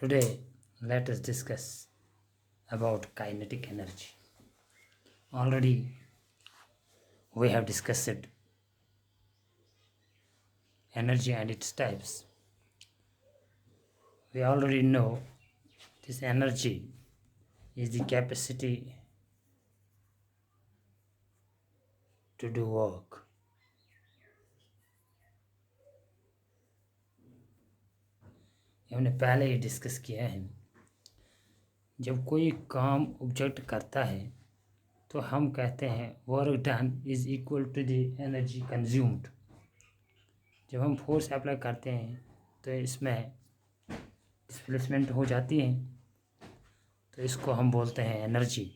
Today, let us discuss about kinetic energy. Already, we have discussed energy and its types. We already know this energy is the capacity to do work. हमने पहले ही discuss किया है, जब कोई काम object करता है तो हम कहते हैं work done is equal to the energy consumed. जब हम फोर्स अप्लाई करते हैं तो इसमें डिस्प्लेसमेंट हो जाती है, तो इसको हम बोलते हैं एनर्जी।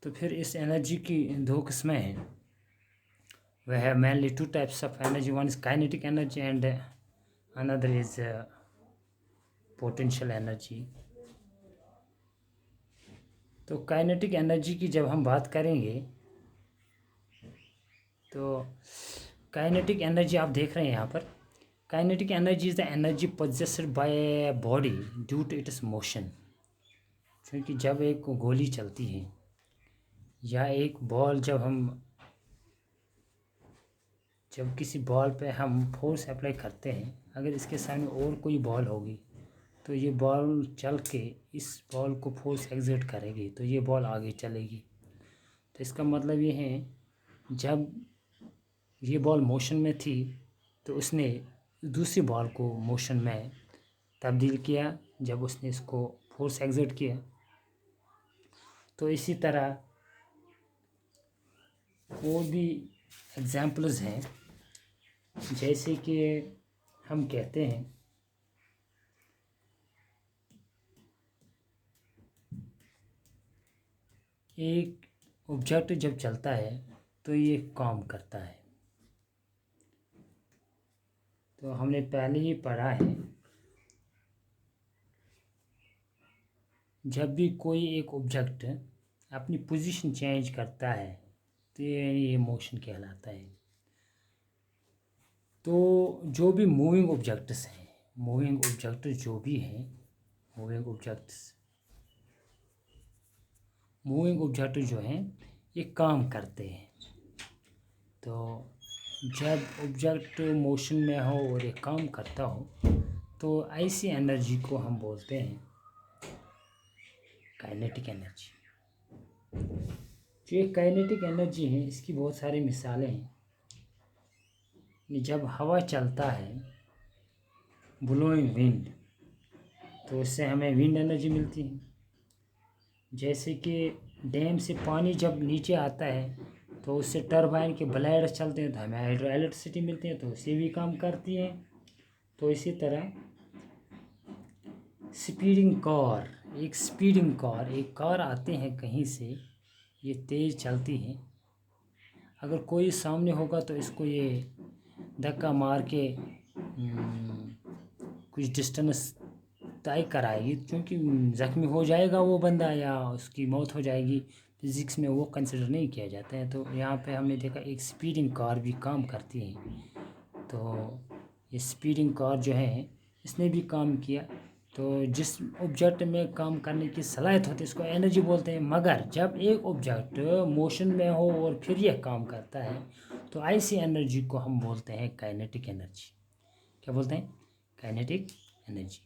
तो फिर इस एनर्जी की दो किस्में हैं। We have mainly two types of energy. One is kinetic energy and another is potential energy. तो काइनेटिक एनर्जी की जब हम बात करेंगे तो काइनेटिक एनर्जी आप देख रहे हैं यहाँ पर, kinetic energy is the energy possessed by a body due to its motion. क्योंकि जब एक गोली चलती है या एक बॉल, जब किसी बॉल पे हम फोर्स अप्लाई करते हैं, अगर इसके सामने और कोई बॉल होगी तो ये बॉल चल के इस बॉल को फोर्स एक्सर्ट करेगी तो ये बॉल आगे चलेगी। तो इसका मतलब ये है, जब ये बॉल मोशन में थी तो उसने दूसरी बॉल को मोशन में तब्दील किया जब उसने इसको फोर्स एक्सर्ट किया। तो इसी तरह और भी एग्जाम्पल्स हैं, जैसे कि हम कहते हैं एक ऑब्जेक्ट जब चलता है तो ये काम करता है। तो हमने पहले ही पढ़ा है, जब भी कोई एक ऑब्जेक्ट अपनी पोजीशन चेंज करता है तो ये मोशन कहलाता है। तो जो भी मूविंग ऑब्जेक्ट्स हैं, मूविंग ऑब्जेक्ट जो भी हैं, मूविंग ऑब्जेक्ट जो हैं ये काम करते हैं। तो जब ऑब्जेक्ट मोशन में हो और ये काम करता हो तो ऐसी एनर्जी को हम बोलते हैं काइनेटिक एनर्जी। जो ये काइनेटिक एनर्जी है इसकी बहुत सारी मिसालें हैं। जब हवा चलता है, ब्लोइंग विंड, तो उससे हमें विंड एनर्जी मिलती है। जैसे कि डैम से पानी जब नीचे आता है तो उससे टरबाइन के ब्लेड चलते हैं तो हमें हाइड्रो इलेक्ट्रिसिटी मिलती है, तो उससे भी काम करती है। तो इसी तरह एक कार आते हैं कहीं से, ये तेज़ चलती है, अगर कोई सामने होगा तो इसको ये धक्का मार के कुछ डिस्टेंस तय कराएगी, क्योंकि ज़ख्मी हो जाएगा वो बंदा या उसकी मौत हो जाएगी। फिज़िक्स में वो कंसिडर नहीं किया जाता है। तो यहाँ पे हमने देखा एक स्पीडिंग कार भी काम करती है। तो ये स्पीडिंग कार जो है इसने भी काम किया। तो जिस ऑब्जेक्ट में काम करने की सलाहियत होती है इसको एनर्जी बोलते हैं। मगर जब एक ऑब्जेक्ट मोशन में हो और फिर यह काम करता है तो ऐसी एनर्जी को हम बोलते हैं काइनेटिक एनर्जी। क्या बोलते हैं? Kinetic energy.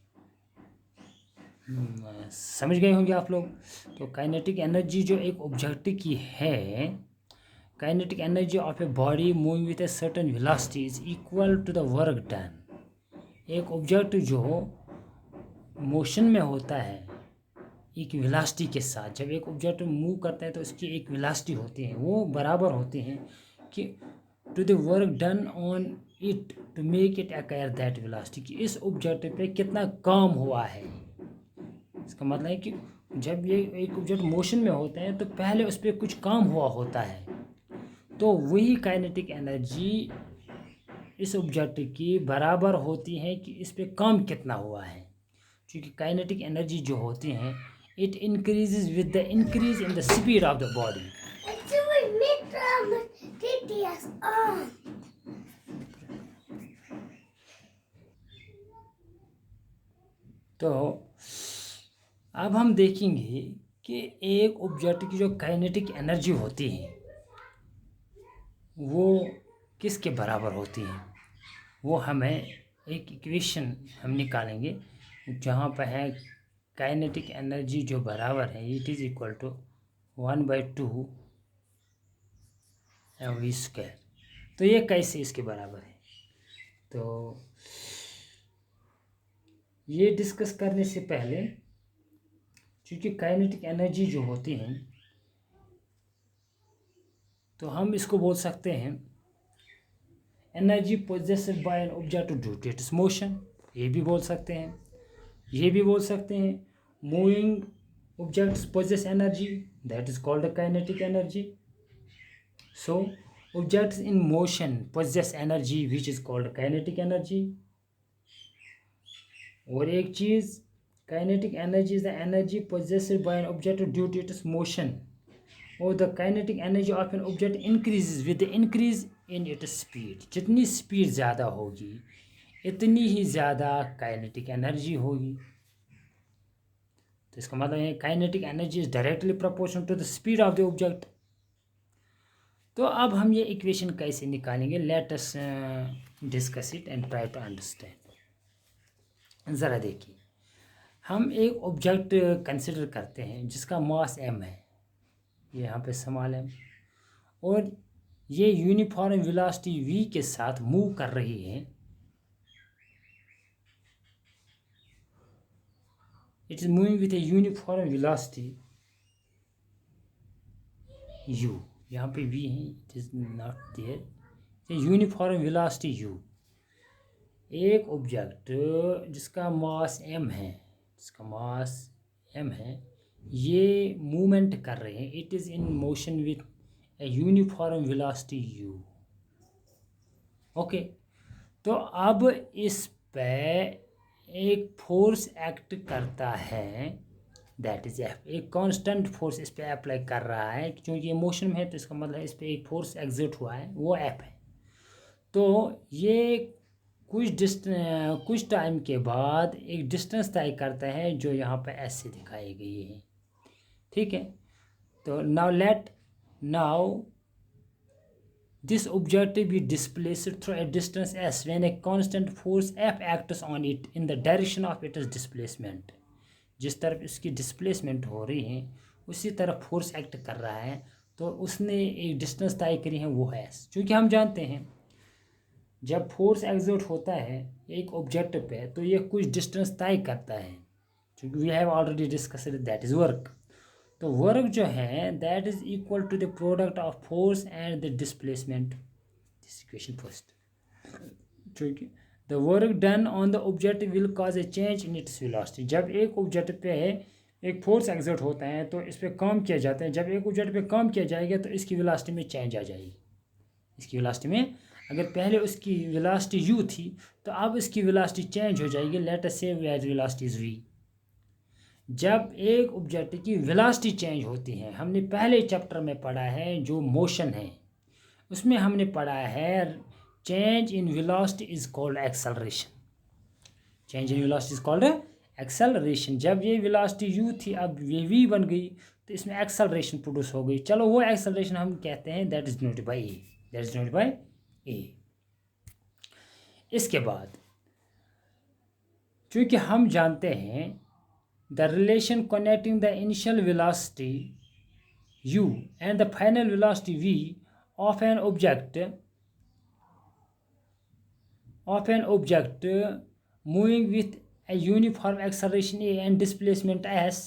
समझ गए होंगे आप लोग। तो काइनेटिक एनर्जी जो एक ऑब्जेक्ट की है, kinetic energy of a body moving with a certain velocity is equal to the work done. एक ऑब्जेक्ट जो मोशन में होता है एक वेलोसिटी के साथ, जब एक ऑब्जेक्ट मूव करता है तो उसकी एक वेलोसिटी होती है, वो बराबर होती हैं कि to the work done on it to make it acquire that velocity, कि इस ऑब्जेक्ट पे कितना काम हुआ है। इसका मतलब है कि जब ये एक ऑब्जेक्ट मोशन में होता है तो पहले उस पर कुछ काम हुआ होता है, तो वही काइनेटिक एनर्जी इस ऑब्जेक्ट की बराबर होती है कि इस पर काम कितना हुआ है। क्योंकि काइनेटिक एनर्जी जो होती हैं it increases with the increase in the speed of the body. BTS on. तो अब हम देखेंगे कि एक ऑब्जेक्ट की जो काइनेटिक एनर्जी होती है वो किसके बराबर होती है। वो हमें एक इक्वेशन हम निकालेंगे जहाँ पर है काइनेटिक एनर्जी जो बराबर है it is equal to 1/2 mv²। तो ये कैसे इसके बराबर है, तो ये डिस्कस करने से पहले क्योंकि काइनेटिक एनर्जी जो होती है तो हम इसको बोल सकते हैं energy possessed by an object due to its motion, ये भी बोल सकते हैं। ये भी बोल सकते हैं moving objects possess energy, that is called kinetic energy. So objects in motion possess energy which is called kinetic energy. और एक चीज, kinetic energy is the energy possessed by an object due to its motion, और the kinetic energy of an object increases with the increase in its speed. जितनी speed ज़्यादा होगी इतनी ही ज़्यादा kinetic energy होगी। तो इसका मतलब है kinetic energy is directly proportional to the speed of the object. तो अब हम ये इक्वेशन कैसे निकालेंगे, let us discuss it and try to understand. ज़रा देखिए, हम एक ऑब्जेक्ट कंसिडर करते हैं जिसका मास m है, ये यहाँ पे स्मॉल m, और ये यूनिफॉर्म वेलोसिटी v के साथ मूव कर रही है। It is moving with a uniform velocity u, यहाँ पे v है, it is not there, uniform velocity u। एक ऑब्जेक्ट जिसका मास m है, ये मूवमेंट कर रहे हैं, it is in motion with a uniform velocity u। Okay, तो अब इस पे एक फोर्स एक्ट करता है, दैट इज f। एक कांस्टेंट फोर्स इस पे अप्लाई कर रहा है क्योंकि ये मोशन में है, तो इसका मतलब इस पे एक फोर्स एग्जर्ट हुआ है, वो f है। तो ये कुछ टाइम के बाद एक डिस्टेंस तय करता है जो यहाँ पे s से दिखाई गई है, ठीक है। तो now this object be displaced through a distance s when a constant force f acts on it in the direction of its displacement। जिस तरफ इसकी डिस्प्लेसमेंट हो रही है उसी तरफ फोर्स एक्ट कर रहा है, तो उसने एक डिस्टेंस तय करी है, वो है s। क्योंकि हम जानते हैं जब फोर्स एक्सर्ट होता है एक ऑब्जेक्ट पे तो ये कुछ डिस्टेंस तय करता है, क्योंकि we have already discussed that is work. तो वर्क जो है that is equal to the product of force and the displacement, this equation first. क्योंकि the work done on the object will cause a change in its velocity. जब एक object पे एक force exert होता है तो इस पर काम किया जाता है, जब एक ऑब्जेक्ट पे काम किया जाएगा तो इसकी वेलोसिटी में चेंज आ जाएगी। इसकी वेलोसिटी में, अगर पहले उसकी वेलोसिटी u थी तो अब इसकी वेलोसिटी चेंज हो जाएगी, लेट अस से वेलोसिटी इज v। जब एक ऑब्जेक्ट की वेलोसिटी चेंज होती है, हमने पहले चैप्टर में पढ़ा है जो मोशन है उसमें हमने पढ़ा है change in velocity is called acceleration. Change in velocity is called acceleration. जब ये वेलोसिटी u थी अब ये v बन गई तो इसमें एक्सेलरेशन प्रोड्यूस हो गई। चलो वो एक्सेलरेशन हम कहते हैं that is denoted by a। इसके बाद क्योंकि हम जानते हैं the relation connecting the initial velocity u and the final velocity v of an object moving with a uniform acceleration a and displacement s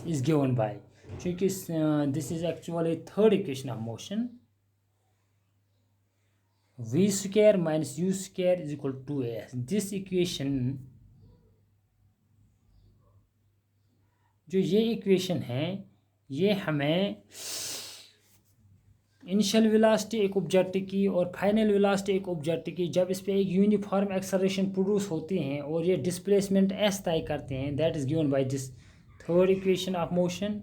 is given by, क्योंकि this is actually third equation of motion, v square minus u square is equal to s। this equation, जो ये equation है ये हमें initial velocity एक object की और final velocity एक ऑब्जेक्ट की, जब इस पे एक यूनिफॉर्म एक्सेलरेशन प्रोड्यूस होती हैं और ये डिस्प्लेसमेंट s तय करते हैं, that is given by this third equation of motion.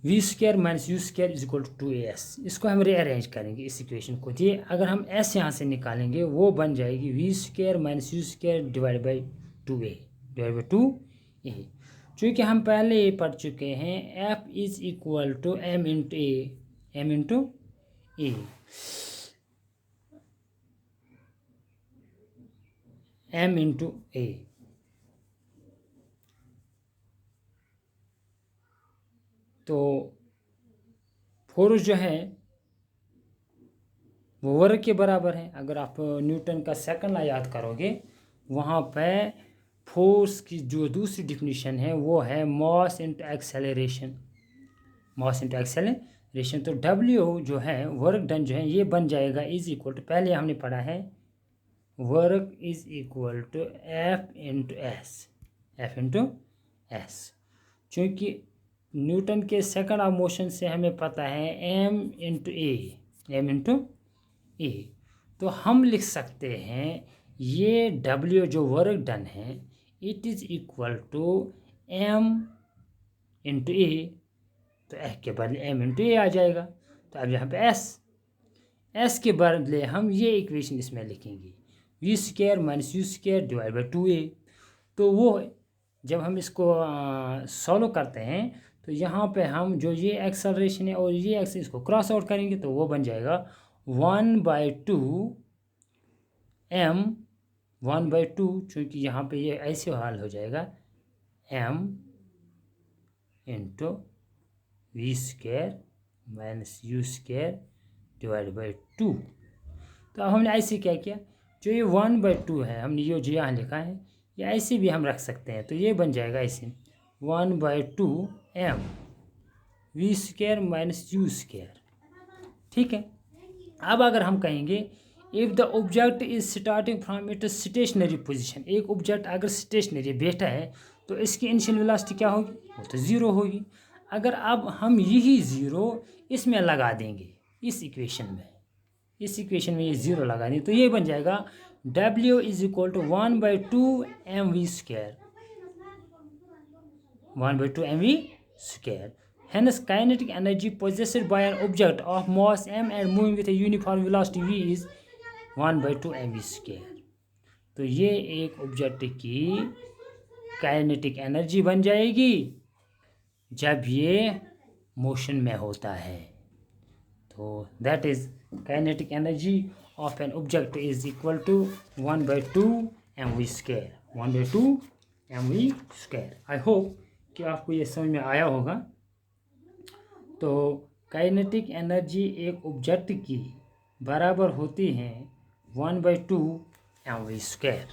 V square minus u square is equal to a s. इसको हम रीअरेंज करेंगे इस इक्वेशन को। ये अगर हम एस यहाँ से निकालेंगे वो बन जाएगी v square minus u square divide by 2a divide by 2a। चूँकि हम पहले ये पढ़ चुके हैं f is equal to m into a m into a. तो फोर्स जो है वो वर्ग के बराबर है। अगर आप न्यूटन का सेकंड लॉ याद करोगे वहाँ पे फोर्स की जो दूसरी डिफिनीशन है वो है mass into acceleration, mass into acceleration. तो डब्ल्यू जो है वर्क डन जो है ये बन जाएगा इज इक्वल टू, पहले हमने पढ़ा है work is equal to f into s. चूँकि न्यूटन के सेकंड ऑफ मोशन से हमें पता है एम इंटू ए। तो हम लिख सकते हैं ये डब्ल्यू जो वर्क डन है it is equal to m into a. तो एफ के बदले एम इंटू ए आ जाएगा। तो अब यहाँ पे एस के बदले हम ये इक्वेशन इसमें लिखेंगे v square minus u square divide by 2a। तो वो जब हम इसको सॉल्व करते हैं तो यहाँ पे हम जो ये एक्सेलरेशन है और ये एक्सेल इसको क्रॉस आउट करेंगे तो वो बन जाएगा 1/2 m 1/2। चूँकि यहाँ पे ये ऐसे हाल हो जाएगा m into v square minus u square divide by 2। तो अब हमने ऐसे क्या किया, जो ये 1/2 है हमने ये जो यहाँ लिखा है ये ऐसे भी हम रख सकते हैं। तो ये बन जाएगा ऐसे 1/2 m v square minus u square. ठीक है। अब अगर हम कहेंगे if the object is starting from it stationary position, एक ऑब्जेक्ट अगर स्टेशनरी बैठा है तो इसकी इनिशियल वेलोसिटी क्या होगी, वो तो ज़ीरो होगी। अगर अब हम यही ज़ीरो इसमें लगा देंगे इस इक्वेशन में ये ज़ीरो लगा दें तो ये बन जाएगा W is equal to 1/2 mv square 1/2 mv square. Hence kinetic energy possessed by an object of mass m and moving with a uniform velocity v is 1/2 mv square. तो ये एक ऑब्जेक्ट की काइनेटिक एनर्जी बन जाएगी जब ये motion में होता है। तो that is kinetic energy of an object is equal to 1/2 mv square 1/2 mv square. I hope कि आपको ये समझ में आया होगा। तो काइनेटिक एनर्जी एक ऑब्जेक्ट की बराबर होती है 1/2 mv स्क्वायर।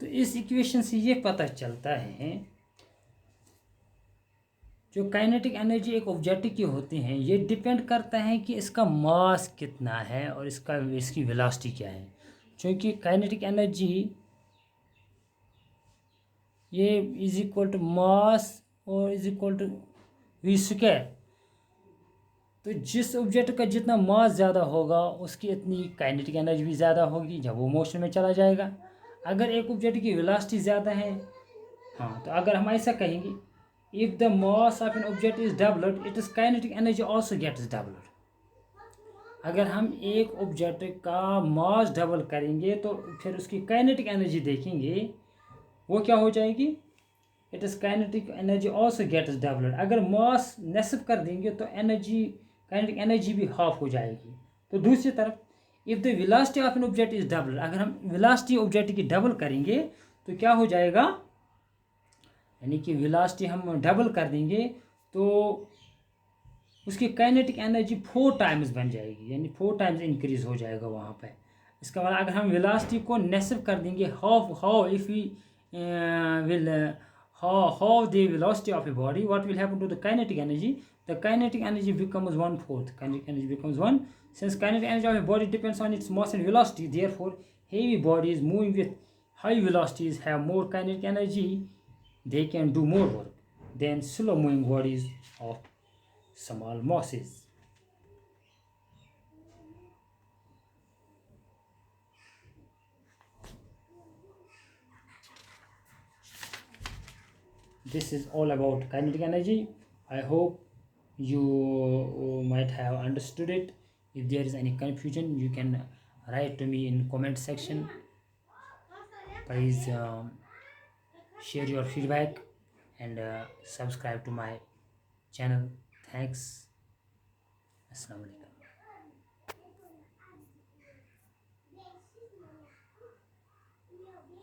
तो इस इक्वेशन से ये पता चलता है जो काइनेटिक एनर्जी एक ऑब्जेक्ट की होती है ये डिपेंड करता है कि इसका मास कितना है और इसकी वेलोसिटी क्या है। क्योंकि काइनेटिक एनर्जी ये इज इक्वल टू मास और is equal to v square. तो जिस ऑब्जेक्ट का जितना मास ज़्यादा होगा उसकी इतनी काइनेटिक एनर्जी भी ज़्यादा होगी जब वो मोशन में चला जाएगा। अगर एक ऑब्जेक्ट की वेलोसिटी ज़्यादा है, हाँ, तो अगर हम ऐसा कहेंगे if the mass of an object is doubled it is kinetic energy also gets doubled. अगर हम एक ऑब्जेक्ट का मास डबल करेंगे तो फिर उसकी काइनेटिक एनर्जी देखेंगे वो क्या हो जाएगी, it is kinetic energy also gets doubled. अगर मास नेस्फ कर देंगे तो काइनेटिक एनर्जी भी हाफ हो जाएगी। तो दूसरी तरफ if the velocity of an object is double, अगर हम वेलोसिटी ऑब्जेक्ट की डबल करेंगे तो क्या हो जाएगा, यानी कि वेलोसिटी हम डबल कर देंगे तो उसकी काइनेटिक एनर्जी 4 टाइम्स बन जाएगी, यानी 4 टाइम्स इंक्रीज हो जाएगा वहाँ पे। इसका मतलब अगर हम वेलोसिटी को नेस्फ कर देंगे how if we will how the velocity of a body, what will happen to the kinetic energy? The kinetic energy becomes 1/4. Kinetic energy becomes 1. Since kinetic energy of a body depends on its mass and velocity, therefore heavy bodies moving with high velocities have more kinetic energy. They can do more work than slow moving bodies of small masses. This is all about kinetic energy. I hope you might have understood it. If there is any confusion, you can write to me in comment section. Please share your feedback and subscribe to my channel. Thanks. Assalamu alaikum.